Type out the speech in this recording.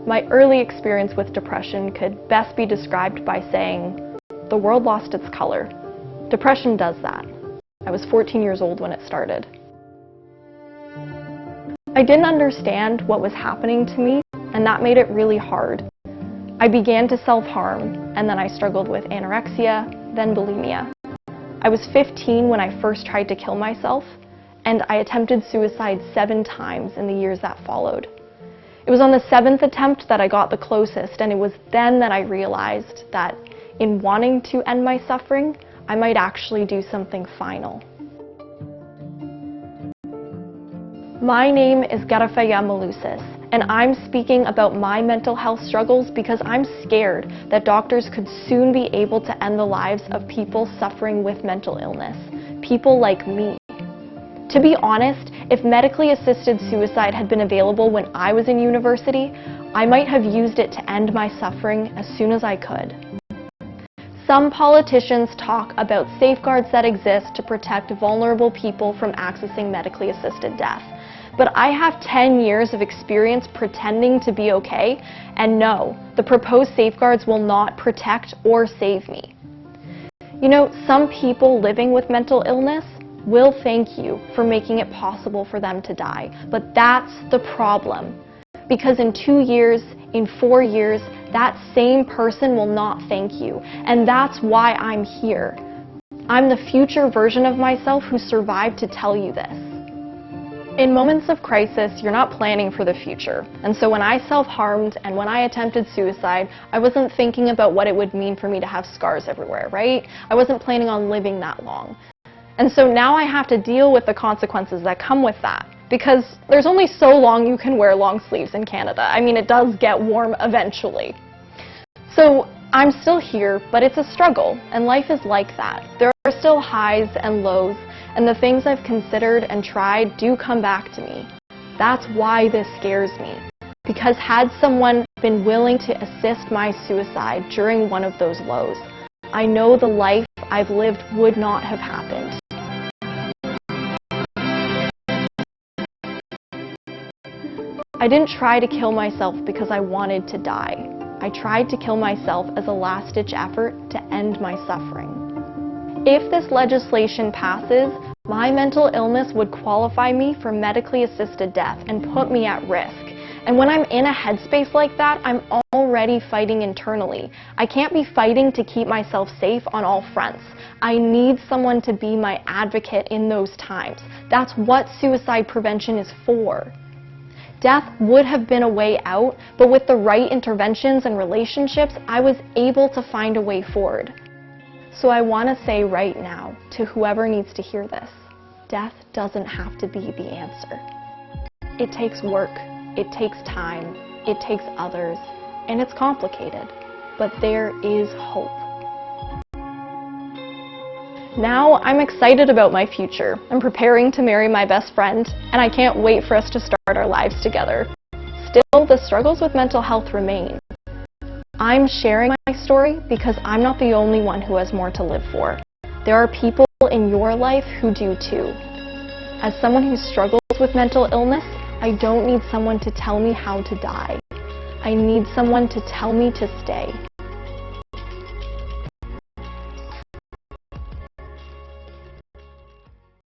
My early experience with depression could best be described by saying, the world lost its color. Depression does that. I was 14 years old when it started. I didn't understand what was happening to me, and that made it really hard. I began to self-harm, and then I struggled with anorexia, then bulimia. I was 15 when I first tried to kill myself, and I attempted suicide 7 times in the years that followed. It was on the 7th attempt that I got the closest, and it was then that I realized that in wanting to end my suffering, I might actually do something final. My name is Garafaya Malusis, and I'm speaking about my mental health struggles because I'm scared that doctors could soon be able to end the lives of people suffering with mental illness, people like me. To be honest, if medically assisted suicide had been available when I was in university, I might have used it to end my suffering as soon as I could. Some politicians talk about safeguards that exist to protect vulnerable people from accessing medically assisted death. But I have 10 years of experience pretending to be okay, and no, the proposed safeguards will not protect or save me. You know, some people living with mental illness will thank you for making it possible for them to die, but that's the problem. Because in 2 years, in 4 years, that same person will not thank you, and that's why I'm here. I'm the future version of myself who survived to tell you this. In moments of crisis, you're not planning for the future. And so when I self-harmed and when I attempted suicide, I wasn't thinking about what it would mean for me to have scars everywhere, right? I wasn't planning on living that long. And so now I have to deal with the consequences that come with that. Because there's only so long you can wear long sleeves in Canada. I mean, it does get warm eventually. So I'm still here, but it's a struggle, and life is like that. There are still highs and lows, and the things I've considered and tried do come back to me. That's why this scares me. Because had someone been willing to assist my suicide during one of those lows, I know the life I've lived would not have happened. I didn't try to kill myself because I wanted to die. I tried to kill myself as a last-ditch effort to end my suffering. If this legislation passes, my mental illness would qualify me for medically assisted death and put me at risk. And when I'm in a headspace like that, I'm already fighting internally. I can't be fighting to keep myself safe on all fronts. I need someone to be my advocate in those times. That's what suicide prevention is for. Death would have been a way out, but with the right interventions and relationships, I was able to find a way forward. So I want to say right now to whoever needs to hear this, death doesn't have to be the answer. It takes work, it takes time, it takes others, and it's complicated, but there is hope. Now I'm excited about my future. I'm preparing to marry my best friend, and I can't wait for us to start our lives together. Still, the struggles with mental health remain. I'm sharing my story because I'm not the only one who has more to live for. There are people in your life who do too. As someone who struggles with mental illness, I don't need someone to tell me how to die. I need someone to tell me to stay.